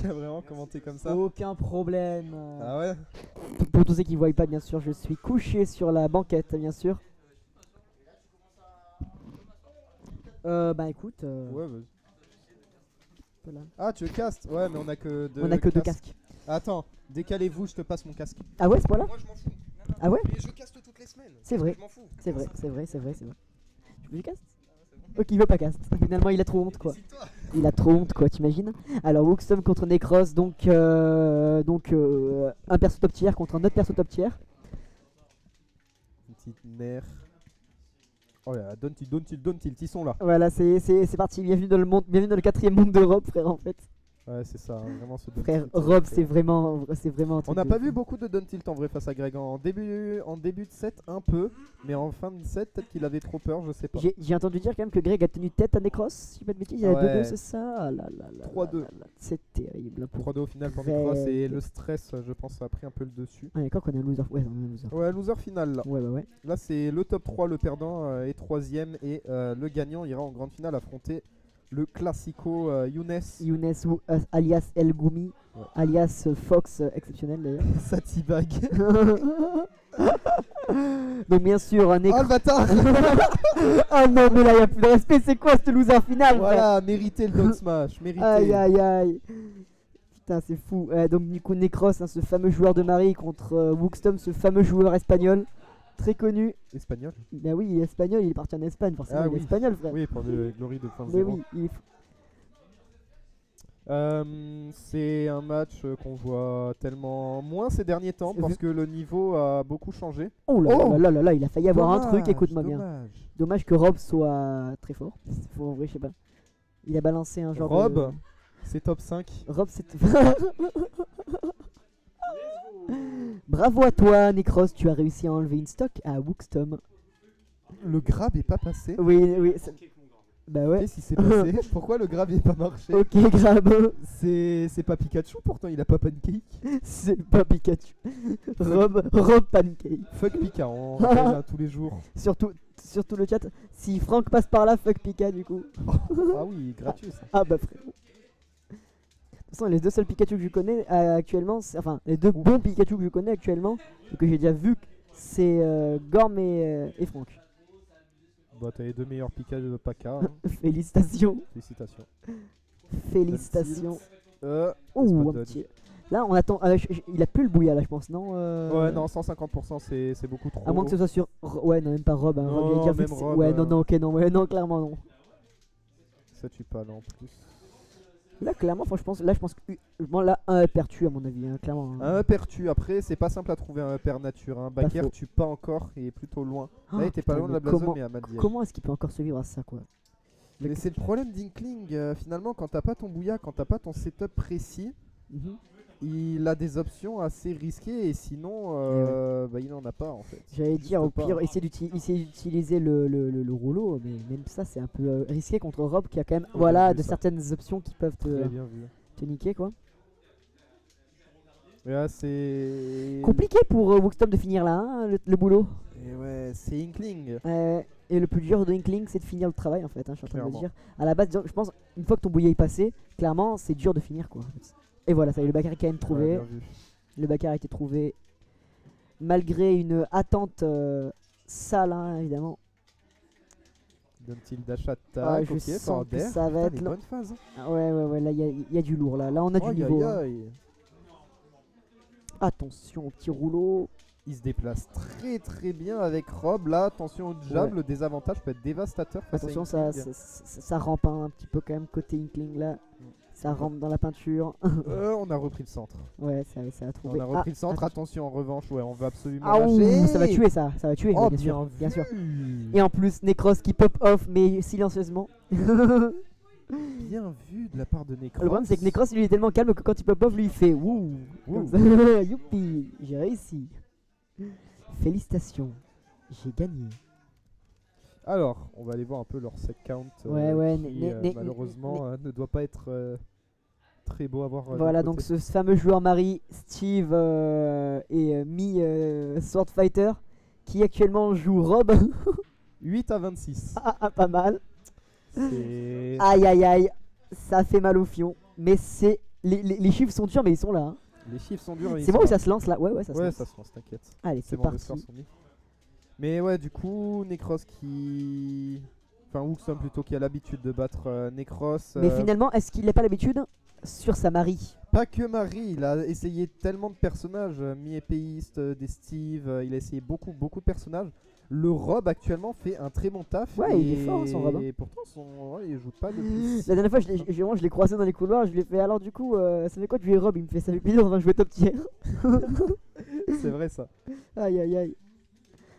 qui a vraiment commenté comme ça. Aucun problème. Ah ouais. Pour tous ceux qui ne voient pas, bien sûr, je suis couché sur la banquette, bien sûr. Bah écoute. Ouais, vas-y. Voilà. Ah, tu veux cast? Ouais, mais on a que deux. On a que 2 casques. Attends, décalez-vous, je te passe mon casque. Ah ouais, ce point-là? Moi, je m'en fous. Ah ouais? Mais je caste toutes les semaines. C'est vrai. Je m'en fous. C'est vrai. Tu veux que je caste? Ok, il veut pas cast. Finalement, il a trop honte, quoi. Décide-toi. Il a trop honte, quoi, t'imagines? Alors, Wookstom contre Necros, donc un perso top tier contre un autre perso top tier. Une petite mère. Oh là, don't tilt, ils sont là. Voilà, c'est parti. Bienvenue dans le monde, bienvenue dans le 4ème monde d'Europe, frère, en fait. Ouais, c'est ça, hein, vraiment ce don't Frère, tilt, Rob, c'est vraiment un truc On n'a de pas fou. vu beaucoup de don't tilt en vrai face à Greg. En début de set, un peu. Mais en fin de set, peut-être qu'il avait trop peur, je sais pas. J'ai entendu dire quand même que Greg a tenu tête à Necros, si je dis pas de bêtises, il y a Ouais. 2-2, c'est ça? Ah là là là 3-2. là là, c'est terrible. Pour... 3-2 au final pour Greg. Necros et le stress, je pense, a pris un peu le dessus. Ah, d'accord qu'on est un loser. Ouais, on est un loser. Ouais, loser final là. Ouais. Là, c'est le top 3, le perdant est 3ème. Et le gagnant ira en grande finale affronter le classico Younes. Younes alias El Goumi, Ouais. alias Fox exceptionnel d'ailleurs. Satibag. Donc bien sûr un Oh écran. le bâtard. Oh non mais là y a plus de respect, c'est quoi ce loser final? Voilà, mérité le dog smash, mérité. Aïe. Putain c'est fou. Donc du coup Necros, hein, ce fameux joueur de Marie contre Wookstom, ce fameux joueur espagnol. Très connu. Espagnol. Bah oui, il est espagnol, il est parti en Espagne, forcément Ah il est oui. espagnol frère. Oui, pour le Glory de fin Mais 0. oui, il est C'est un match qu'on voit tellement moins ces derniers temps parce que le niveau a beaucoup changé. Oh là, il a failli avoir un truc, Dommage, écoute-moi bien. dommage. Dommage que Rob soit très fort. Faut, en vrai, je sais pas. Il a balancé un genre Rob, de... c'est top 5. Rob, c'est... Bravo à toi, Necros, tu as réussi à enlever une stock à Wookstom. Le grab est pas passé. Oui. Bah ouais. Qu'est-ce qui s'est passé? Pourquoi le grab est pas marché? Ok, grave. C'est pas Pikachu pourtant, il a pas pancake. C'est pas Pikachu. Rob Pancake. Fuck Pika, on rappelle hein, tous les jours. Surtout le chat. Si Franck passe par là, fuck Pika du coup. Ah oui, gratuit ça. Ah bah frérot. De toute façon, les 2 seuls Pikachu que je connais actuellement, enfin les 2 bons Pikachu que je connais actuellement, et que j'ai déjà vu, c'est Gorm et Franck. Bah t'as les 2 meilleurs Pika de Paka. Hein. Félicitations. Félicitations. Ouh, spot un dodge. petit... Là on attend, il a plus le bouillard là je pense, non Ouais non, 150% c'est beaucoup trop. À moins que ce soit sur... Ouais non, même pas Rob. Hein. Non, Rob, j'allais dire, même vu que c'est- Rob, Ouais non, ok, non, ouais, non, clairement non. Ça tue pas là en plus. Là clairement, je pense que... Bon, là un upper tue à mon avis, hein, clairement. Hein. Un upper tue, après c'est pas simple à trouver un upper nature. Un backer faux. tue pas encore et est plutôt loin. Oh, Là il était pas putain, loin de la mais blazone mais à Mad Diège. Comment est-ce qu'il peut encore survivre à ça quoi? Mais c'est le problème d'Inkling, finalement quand t'as pas ton bouilla, quand t'as pas ton setup précis, Mhm. il a des options assez risquées et sinon bah, il en a pas en fait. J'allais Juste dire au pas. pire essayer d'utiliser le rouleau, mais même ça c'est un peu risqué contre Rob qui a quand même Bien voilà vu, de ça. certaines options qui peuvent Très bien vu. te niquer quoi. Et là c'est... Compliqué pour Wookstom de finir là hein, le boulot. Et ouais, c'est Inkling. Et le plus dur de Inkling c'est de finir le travail en fait, hein, je suis en train de Clairement. le dire. À la base je pense une fois que ton bouillet est passé, clairement c'est dur de finir quoi. Et voilà, ça y est, le backer est quand même trouvé. Ouais, bien vu. Le backer a été trouvé malgré une attente sale hein, évidemment. Donne-t-il dash attack, Ah, je ok, sens que par ça va être les long. bonnes phases. Ah ouais, là il y a du lourd là. Là on a du Aïe, niveau. aïe, Hein. aïe. Attention au petit rouleau. Il se déplace très bien avec Rob. Là, attention au jab, Ouais. le désavantage peut être dévastateur face Attention, à Inkling. ça rampe hein, un petit peu quand même côté Inkling là. Ça rampe dans la peinture. On a repris le centre. Ouais, ça a trouvé. On a repris le centre. Attention. Attention en revanche, ouais, on va absolument Ah ouh, lâcher. ça va tuer ça va tuer. Oh, ouais, bien, bien sûr. vu. Et en plus, Necros qui pop off mais silencieusement. Bien vu de la part de Necros. Le problème c'est que Necros lui est tellement calme que quand il pop off lui il fait wouh. Wouh. Comme ça. Youpi, j'ai réussi. Félicitations, j'ai gagné. Alors, on va aller voir un peu leur set count. Ouais, qui, malheureusement ne doit pas être très beau à voir. Voilà de donc côté. ce fameux joueur Marie, Steve et Sword Fighter qui actuellement joue Rob. 8 à 26. Pas mal. C'est... Aïe, ça fait mal au fion. Mais c'est les chiffres sont durs, mais ils sont là. Hein. Les chiffres sont durs. mais ils C'est sont bon où là. ça se lance là? Ouais, ça se Ouais, lance. ça se lance, t'inquiète. Allez, C'est c'est bon, les parti. scores sont mis. Mais ouais, du coup, Necros qui. Enfin, Wuxom plutôt, qui a l'habitude de battre Necros. Mais finalement, est-ce qu'il n'a pas l'habitude sur sa Marie? Pas que Marie, il a essayé tellement de personnages, mi-épéiste, des Steve, il a essayé beaucoup de personnages. Le Rob actuellement fait un très bon taf. Ouais, il est fort, son Rob, hein. Et pourtant, ouais, il joue pas depuis. La dernière fois, je l'ai croisé dans les couloirs, je lui ai fait alors du coup, ça fait quoi de jouer Rob? Il me fait ça fait plaisir, on va jouer top tier. C'est vrai ça. Aïe aïe aïe.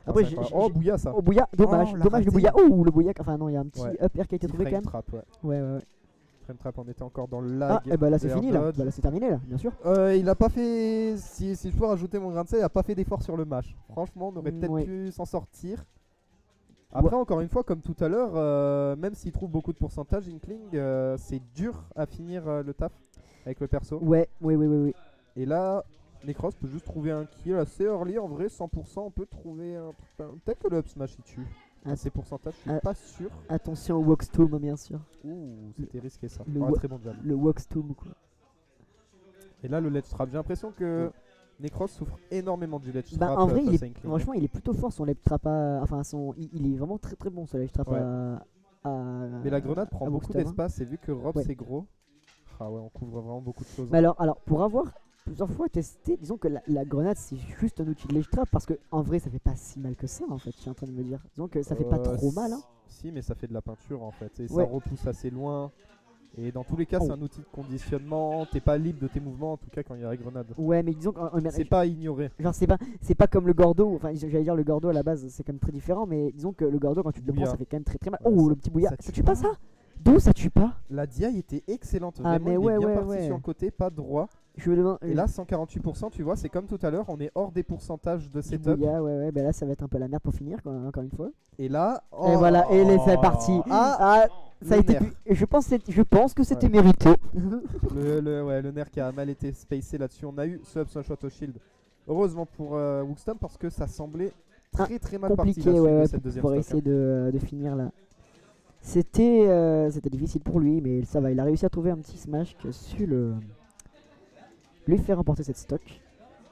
Ah, Après, c'est incroyable. Oh, Bouya ça. Oh Bouya, dommage, Oh, on l'a dommage le raté. Bouya. Oh le Bouya, enfin non, il y a un petit Ouais. upper qui a été Petit trouvé quand frame même. trap, ouais. Ouais. Frame trap, on était encore dans le lag. Ah, et bah là c'est Air fini là. dodge. Bah là c'est terminé là, bien sûr. Il a pas fait. Si je peux rajouter mon grain de sel, il a pas fait d'effort sur le match. Franchement, on aurait peut-être Ouais. pu s'en sortir. Après, encore une fois, comme tout à l'heure, même s'il trouve beaucoup de pourcentage, Inkling, c'est dur à finir le taf avec le perso. Ouais, oui. Et là, Necros peut juste trouver un kill assez early. En vrai, 100%, on peut trouver un. Peut-être que le up smash il tue. Ah. À ces pourcentages, je Ah. suis pas sûr. Attention au Walkstomb bien sûr. Ouh, c'était risqué ça. Le Oh, wa- très bon jab. Le Walkstomb quoi. Et là, le ledge trap, j'ai l'impression que Necros souffre énormément du ledge Bah trap. en vrai, face à Inkling. franchement, il est plutôt fort son ledge trap enfin il est vraiment très bon son ledge trap Ouais. à Mais la grenade prend à beaucoup Wuxtom, hein. d'espace et vu que Rob Ouais. c'est gros, ah ouais, on couvre vraiment beaucoup de choses. Mais alors pour avoir plusieurs fois testé, disons que la grenade c'est juste un outil de ledge trap parce que en vrai ça fait pas si mal que ça en fait, je suis en train de me dire. Disons que ça fait pas trop mal hein. Si, mais ça fait de la peinture en fait. Et Ouais. ça repousse assez loin. Et dans tous les cas, Oh. c'est un outil de conditionnement. T'es pas libre de tes mouvements en tout cas quand il y a la grenade. Ouais, mais disons que C'est pas à ignorer. genre c'est pas comme le Gordo, enfin j'allais dire le Gordo à la base c'est quand même très différent, mais disons que le Gordo quand tu te le prends Bouya. ça fait quand même très mal. Ouais, Oh ça- le petit Bouya, ça ça tue tue pas pas. ça? D'où ça tue pas? La DI était excellente. Ah, Vraiment, mais il ouais, est bien ouais, parti ouais. sur le côté, pas droit. Je me demande. Et là, 148%, tu vois, c'est comme tout à l'heure, on est hors des pourcentages de du setup. Bouya, ouais, bah là ça va être un peu la merde pour finir quoi, encore une fois. Et là, Et voilà, et c'est parti. Ah, Ça a le été nerf. et je pense que c'était Ouais. mérité. le nerf qui a mal été spacé là-dessus. On a eu ce up shot au shield. Heureusement pour Wuxtom parce que ça semblait très mal parti Compliqué la suite de ouais, cette deuxième pour stock, essayer de finir là. C'était difficile pour lui, mais ça va, il a réussi à trouver un petit smash qui a su lui faire remporter cette stock.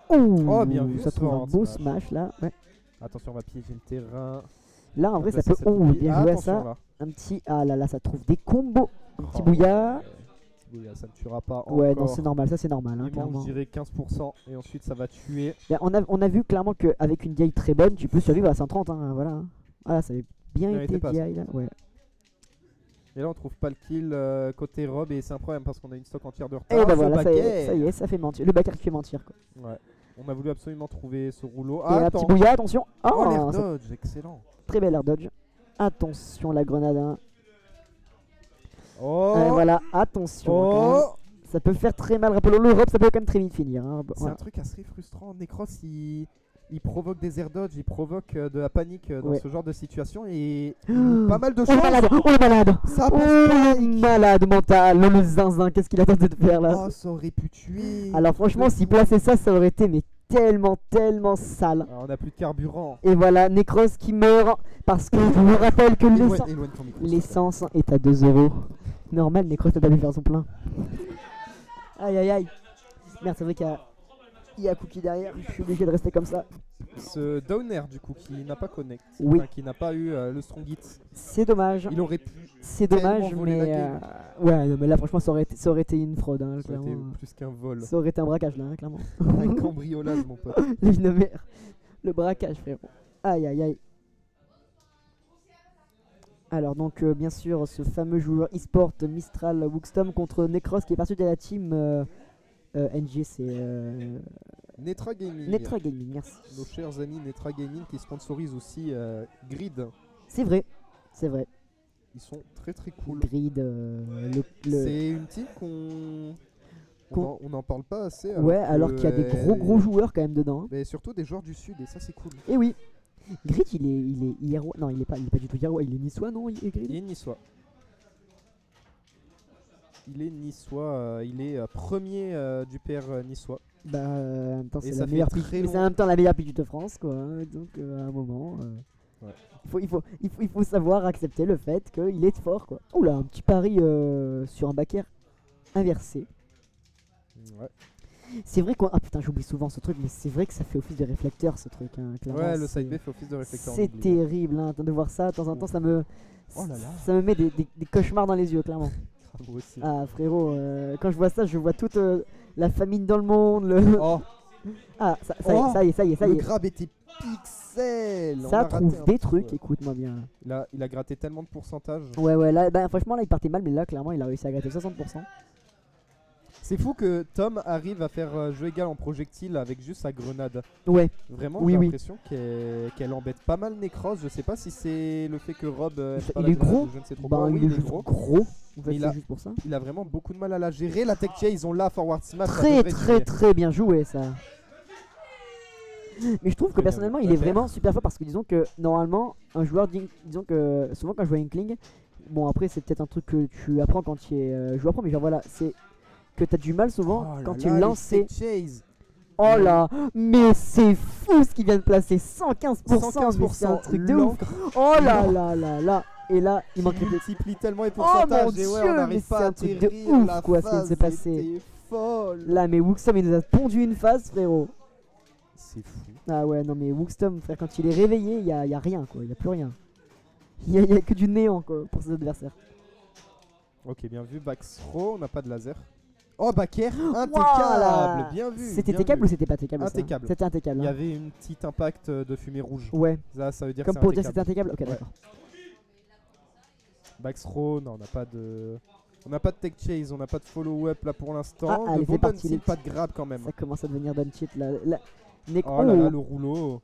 Oh, bien vu, ça ce trouve un round beau smash. smash là. Ouais. Attention, on va piéger le terrain. Là en vrai ça Remplacer peut cette bien bouille. joué à Attention, ça. là. Un petit ah là ça trouve des combos. Un petit Oh, Bouya. ouais. Petit Bouya, ça ne tuera pas Ouais, non encore. c'est normal, ça c'est normal hein, Il manque, clairement. je dirais 15% et ensuite ça va tuer. Ben, on a vu clairement qu'avec une DI très bonne, tu peux survivre à 130 hein, voilà. Hein. Voilà, ça avait bien Mérité été pas, DI là. Ouais. Et là on trouve pas le kill côté Rob et c'est un problème parce qu'on a une stock entière de retard. Et bah Ce voilà, ça y backer. est, ça fait mentir. Le backer qui fait mentir quoi. Ouais. On a voulu absolument trouver ce rouleau. Et Ah, un attends. petit Bouya, attention. Oh, Oh, l'air ça- dodge, excellent. très bel air dodge. Attention la grenade. Hein. Oh, Voilà, attention. hein, quand même. oh. Ça peut faire très mal. Rappelons l'Europe, ça peut quand même très vite finir. Hein. C'est Voilà. un truc assez frustrant. Necros, il provoque des air dodge, il provoque de la panique dans Ouais. ce genre de situation et Oh, pas mal de le choses. malade, oh le malade. Ça Oh passe pas. le malade mental, le zinzin, qu'est-ce qu'il a tenté de faire là? Oh, ça aurait pu tuer. Alors franchement, Le s'il coup. plaçait ça, ça aurait été mais tellement sale. Alors, on a plus de carburant. Et voilà, Necros qui meurt parce que je vous rappelle que Éloigne ton micro. l'essence est à 2 €. Normal, Necros n'a pas pu faire son plein. Aïe aïe aïe. Merde, c'est vrai qu'il y a Cookie derrière, je suis obligé de rester comme ça. Ce downer du coup qui n'a pas connect, Oui. enfin, qui n'a pas eu le strong hit, C'est dommage, il aurait pu. c'est tellement dommage, voler la mais game. ouais, non, mais là franchement ça aurait été une fraude, hein, Ça aurait été clairement. plus qu'un vol. Ça aurait été un braquage là, hein, clairement. Un cambriolage, mon pote. Une mère. Le braquage, frérot. Aïe aïe aïe. Alors donc bien sûr ce fameux joueur e-sport Mistral Wuxtom contre Necros qui est parti de la team NG, c'est Netra Gaming. Netra Gaming, merci. Nos chers amis Netra Gaming qui sponsorisent aussi Grid. C'est vrai, c'est vrai. Ils sont très cool. Grid, C'est une team on n'en parle pas assez. ouais, alors qu'il y a des gros joueurs quand même dedans. Hein. Mais surtout des joueurs du sud et ça c'est cool. Et oui, Grid il est Hierrois, non il est pas du tout Hierrois, il est niçois non Grid. Il est niçois. Il est premier du PR niçois. Bah en même temps Et c'est ça la fait meilleure très pique, mais c'est en long- même temps la meilleure pique de France quoi. Hein, donc à un moment Ouais. il faut savoir accepter le fait qu'il est fort quoi. Oh là un petit pari sur un backer inversé. Ouais. C'est vrai quoi. Ah putain, j'oublie souvent ce truc, mais c'est vrai que ça fait office de réflecteur ce truc. Hein, clairement, Ouais, le c'est- side B fait office de réflecteur. on C'est oublie. terrible, hein, de voir ça de temps en temps, ça me. Oh là là. Ça me met des cauchemars dans les yeux, clairement. Moi aussi. Ah frérot, quand je vois ça, je vois toute la famine dans le monde. Oh, Ah, ça y Oh, est, ça y est, ça y est, ça y le est. grab était pixel. On a Ça raté trouve un des petit trucs, peu. écoute-moi bien. Il a gratté tellement de pourcentage. Ouais, ouais, là, bah, franchement, là, il partait mal, mais là, clairement, il a réussi à gratter 60%. C'est fou que Tom arrive à faire jeu égal en projectile avec juste sa grenade. Ouais, Vraiment, Oui, j'ai oui. l'impression qu'elle embête pas mal Necros. Je sais pas si c'est le fait que Rob aime pas il la est grenade gros. ou je ne sais trop Bah, quoi. Oui, il est il est juste gros. gros. En fait, Mais il c'est a- juste pour ça. Il a vraiment beaucoup de mal à la gérer. La tech chase, on l'a forward smash. ça Très, devrait très, tuer. très bien joué, ça. Mais je trouve que Très bien personnellement, joué. il est Ok. vraiment super fort parce que disons que normalement, un joueur, disons que souvent quand je vois Inkling, bon après c'est peut-être un truc que tu apprends quand tu es joueur pro, mais genre voilà, c'est que t'as du mal souvent Oh quand là tu là, les lances. tech chase. Oh là, mais c'est fou ce qu'il vient de placer, 115%, mais c'est un 115% truc de lent. ouf. Oh là là là là, et là il manquait Il plus. multiplie tellement les Oh pourcentages. mon et ouais, Dieu, on mais n'arrive c'est pas à un truc de atterrir. ouf, La quoi, ce qui vient de se phase passer. était folle. Là, mais Wookstom il nous a pondu une phase, frérot. C'est fou. Ah ouais, non mais Wookstom, frère, quand il est réveillé, il y a rien quoi, il y a plus rien. Il y a que du néant quoi pour ses adversaires. Ok, bien vu. Baxro, on n'a pas de laser. Oh, Baker, impeccable. Voilà. Bien vu. C'était bien techable vu. ou c'était pas techable ça Impeccable. C'était impeccable. Il y hein. avait une petite impact de fumée rouge. Ouais, Ça veut dire comme que pour c'est dire que c'était impeccable. impeccable. Ok, Ouais. d'accord. Baxro, non, on n'a pas de. On n'a pas de tech chase, on n'a pas de follow-up là pour l'instant. Ah, de allez, beau c'est parti, down les tilt, pas de grab quand même. Ça commence à devenir done shit là. Oh là là, le rouleau.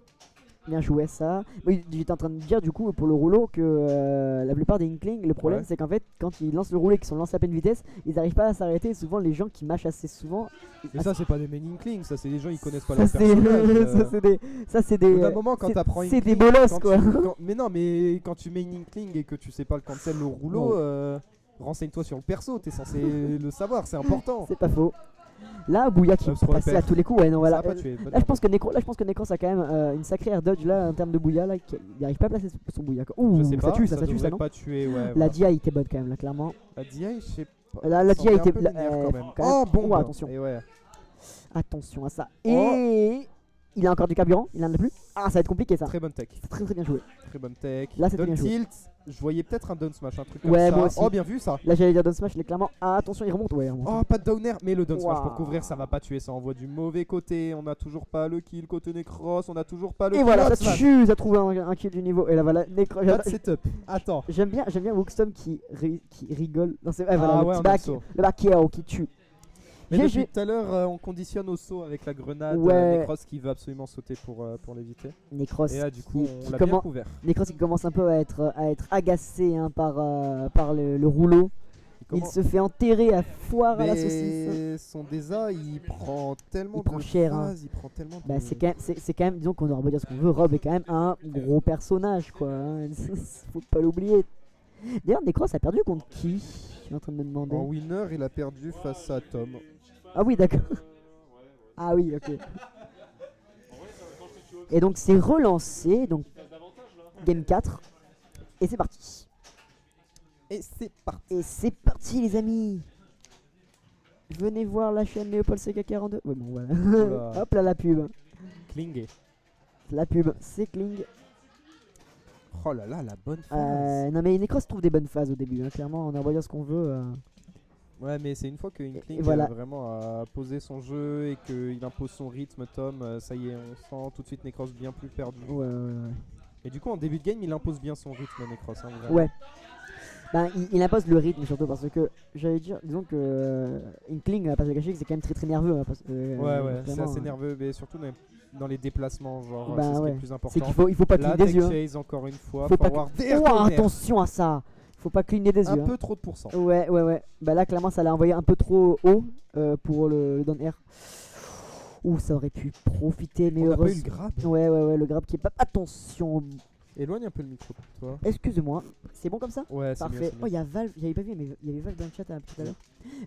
Bien joué ça. Oui, j'étais en train de dire du coup pour le rouleau que la plupart des Inklings, le problème Ouais. c'est qu'en fait quand ils lancent le rouleau et qu'ils sont lancés à pleine vitesse, ils n'arrivent pas à s'arrêter. Et souvent les gens qui mâchent assez souvent. Mais ça, c'est pas des main inklings, ça, c'est des gens, ils connaissent pas ça leur c'est personnage. ça, c'est des. Ça c'est des. Au bout d'un moment, quand t'apprends c'est des Inkling, bolosses quand quoi. Mais non, mais quand tu mets une Inkling et que tu sais pas le cancel, le rouleau, renseigne-toi sur le perso, t'es censé le savoir, c'est important. C'est pas faux. Là, Bouya qui Ça se peut passer repère. à tous les coups. Ouais, non, voilà. Ça va pas tuer, Là, je pense que Necros a quand même une sacrée air dodge là en termes de Bouya. Là, il arrive pas à placer son Bouya. Ouh, je sais ça pas, tue, ça tue, devrait ça non. pas tuer, ouais. La voilà. DI était bonne quand même là, clairement. La DI, je sais pas. La ça DI semblait était un peu linéaire quand même. quand même. Oh, bon, Ouh, attention. Et ouais. Attention à ça. Oh. Et il a encore du carburant, il en a plus. Ah, ça va être compliqué ça. Très bonne tech. C'est très très bien joué. Très bonne tech. Là, c'était Down bien joué. tilt, je voyais peut-être un down smash, un truc comme Ouais, ça. moi aussi. Oh, bien vu ça. Là, j'allais dire down smash, il est clairement. Ah, attention, il remonte. Ouais, il remonte. Oh, pas de downer, mais le down smash pour Waouh. couvrir, ça va pas tuer, ça envoie du mauvais côté. On a toujours pas le kill côté Necros, on a toujours pas le Et kill voilà, up ça smash. tue, ça trouve un kill du niveau. Et là, voilà, Necro. Pas de setup. Attends. J'aime bien Wookstom qui rigole. Non, c'est Ah voilà, ouais, le on petit a le back, saut. le back air qui tue. Mais GG. depuis tout à l'heure, on conditionne au saut avec la grenade. Ouais. Necros qui veut absolument sauter pour l'éviter. Necros. Et là, du coup, qui on l'a bien commen- couvert. Necros qui commence un peu à être agacé hein, par le rouleau. Il Comment- se fait enterrer à foire à la saucisse. Mais son Deza, il prend tellement Il prend de cher, hein. phases, il prend tellement Bah, de... c'est quand même, disons qu'on aurait beau dire ce qu'on veut, Rob est quand même un gros personnage quoi. Hein. Faut pas l'oublier. D'ailleurs, Necros a perdu contre qui? Je suis en train de me demander. En winner, il a perdu face à Tom. Ah oui, d'accord. Ah oui, ok. Et donc c'est relancé, donc game 4. Et c'est parti. Et c'est parti. Et c'est parti les amis. Venez voir la chaîne Léopold CK42. Ouais bon voilà. Oula. Hop là la pub. Klingé. La pub, c'est Kling. Oh là là, la bonne phase. Non mais Necros trouve des bonnes phases au début, hein. Clairement on a beau dire ce qu'on veut. Ouais, mais c'est une fois que Et Inkling voilà. a vraiment posé son jeu et qu'il impose son rythme, Tom, ça y est, on sent tout de suite Necros bien plus perdu. Ouais. Et du coup, en début de game, il impose bien son rythme, Necros. Hein, vraiment. Ouais. Ben, il impose le rythme surtout parce que j'allais dire, disons que Inkling, pas se le cacher, que c'est quand même très très nerveux. Hein, Ouais, c'est clairement, assez hein. nerveux, mais surtout dans les déplacements, genre, Bah c'est ce qui est ouais. le plus C'est important. qu'il faut pas La cligner des tech yeux. Hein. chase, encore une fois, Faut pas forward Oh, air corner. attention à ça. Faut pas cligner des Un yeux. peu trop de pourcents. Hein. Ouais. Bah là, clairement, ça l'a envoyé un peu trop haut pour le down air. Ouh, ça aurait pu profiter, mais On n'a pas eu heureusement. le grab. Ouais, le grab qui est pas. Attention. Éloigne un peu le micro pour toi. Excuse-moi. C'est bon comme ça? Ouais, c'est Parfait. mieux, c'est Oh, mieux. il y a Valve. J'avais pas vu, mais il y avait Valve dans le chat tout à l'heure.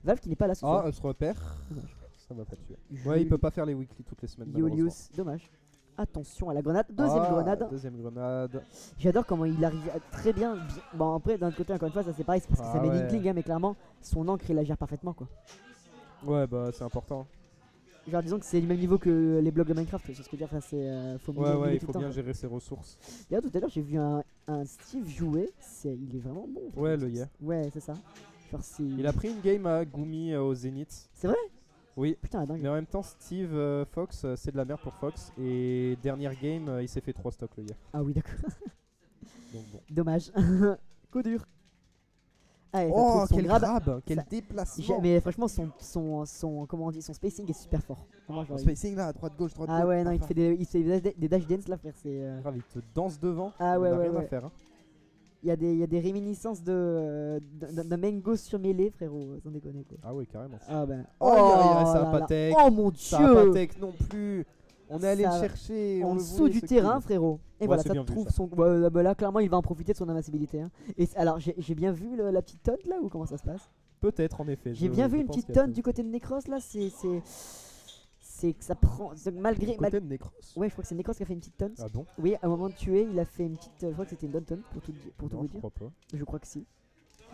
Valve qui n'est pas là ce Ah, soir. elle se repère. Ça va pas tuer. Ouais, Jul- il peut pas faire les weekly toutes les semaines. malheureusement. Julius, dommage. Attention à la grenade. Deuxième Ah, grenade. Deuxième grenade. J'adore comment il arrive très bien. Bon, après, d'un autre côté, encore une fois, ça c'est pareil, c'est parce que Ah ça met ouais. Inkling, hein, mais clairement, son encre il la gère parfaitement quoi. Ouais, bah c'est important. Genre disons que c'est du même niveau que les blogs de Minecraft, c'est ce que je veux dire, enfin c'est faut Ouais, miner il tout faut le temps, bien quoi. gérer ses ressources. D'ailleurs tout à l'heure j'ai vu un Steve jouer, il est vraiment bon. Ouais, le hier. Ouais c'est ça. Genre c'est... Il a pris une game à Gumi au Zénith. C'est vrai? Oui. Putain la dingue. Mais en même temps, Steve Fox, c'est de la merde pour Fox. Et dernière game, il s'est fait 3 stocks le hier. Ah oui d'accord. Donc bon. Dommage. Coup dur. Ah, et ça Oh, trouve son quel grab. grab, quel ça- déplacement. Mais franchement comment on dit, son spacing est super fort. Vraiment, genre, Le spacing là, à droite, gauche, droite, ah gauche. ouais non il te fait des dash dance là frère, c'est Grave, il te danse devant. Ah il ouais, a ouais, rien à ouais. faire. Hein. il y a des réminiscences d'un mango sur mêlée frérot, sans déconner quoi. Ah ouais, carrément. Ah ben. Oh, ça là a pas là. tech. Oh mon Ça a pas dieu. tech non plus. On est allé le Ça- chercher. En on le dessous voulait, du ce terrain kill. frérot. Et Ouais, voilà, c'est ça bien vu, trouve ça. son. Bah là clairement il va en profiter de son invincibilité. Hein. Et alors j'ai bien vu la petite tonne là ou comment ça se passe? Peut-être en effet. J'ai bien vu une petite tonne du côté de Necros là, c'est que ça prend malgré Côté de Necros. ouais je crois que c'est Necros qui a fait une petite tonne. Ah bon? Oui, à un moment de tuer, il a fait une petite. Je crois que c'était une bonne tonne pour tout Non, vous je dire. crois pas. Je crois que si.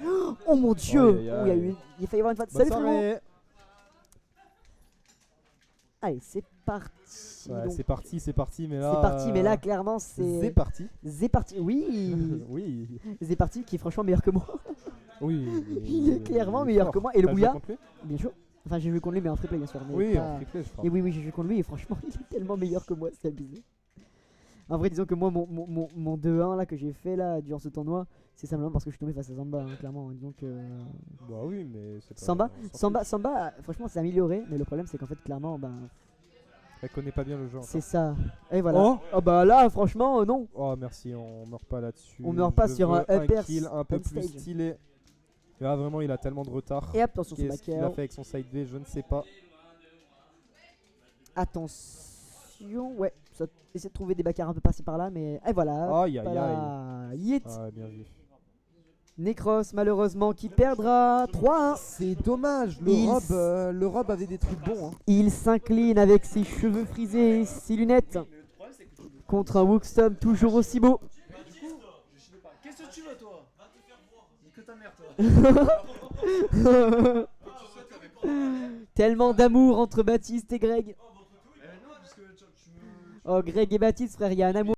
Oh mon dieu! Aïe, aïe, Oh, il y a aïe. eu. Il a failli y avoir une fois. Bonne Salut frérot! soirée. Allez, c'est parti. Ouais, donc. c'est parti, mais là. C'est parti, mais là clairement c'est. C'est parti. C'est parti, oui! Oui. C'est parti qui est franchement meilleur que moi. Oui. Il est clairement meilleur fort. que moi. Et le T'as joué Bouya, contre lui bien sûr. Enfin, j'ai joué contre lui, mais en free play bien sûr. Mais Oui, pas- en free play, je crois. Et oui, j'ai joué contre lui et franchement, il est tellement meilleur que moi, c'est abusé. En vrai, disons que moi, mon 2-1 là que j'ai fait là durant ce tournoi, c'est simplement parce que je suis tombé face à Samba, hein, clairement. Disons que. Bah oui, mais c'est pas. Samba, sans plus. Samba, franchement, c'est amélioré, mais le problème, c'est qu'en fait, clairement, Elle connaît pas bien le jeu. c'est encore. ça. Et voilà. Oh Oh bah là, franchement, non. Oh merci, on meurt pas là-dessus. On meurt pas Je sur veux un upper kill un peu on plus stage. stylé. Et là vraiment il a tellement de retard. Et attention, son Qu'est-ce qu'il a back fait avec son side B, je ne sais pas. Attention, ouais, ça essaie de trouver des backers un peu par-ci par-là, mais. Et voilà. Aïe aïe aïe. Voilà. Yeet. Ah bien vu. Necros, malheureusement, qui perdra 3-1. C'est dommage, le robe avait des trucs bons. Hein. Il s'incline avec ses cheveux frisés et ses lunettes contre un Wookstom toujours aussi beau. Qu'est-ce que tu veux, toi? Que ta mère, toi. Tellement d'amour entre Baptiste et Greg. Non, parce que tu me. Oh, Greg et Baptiste, frère, il y a un amour.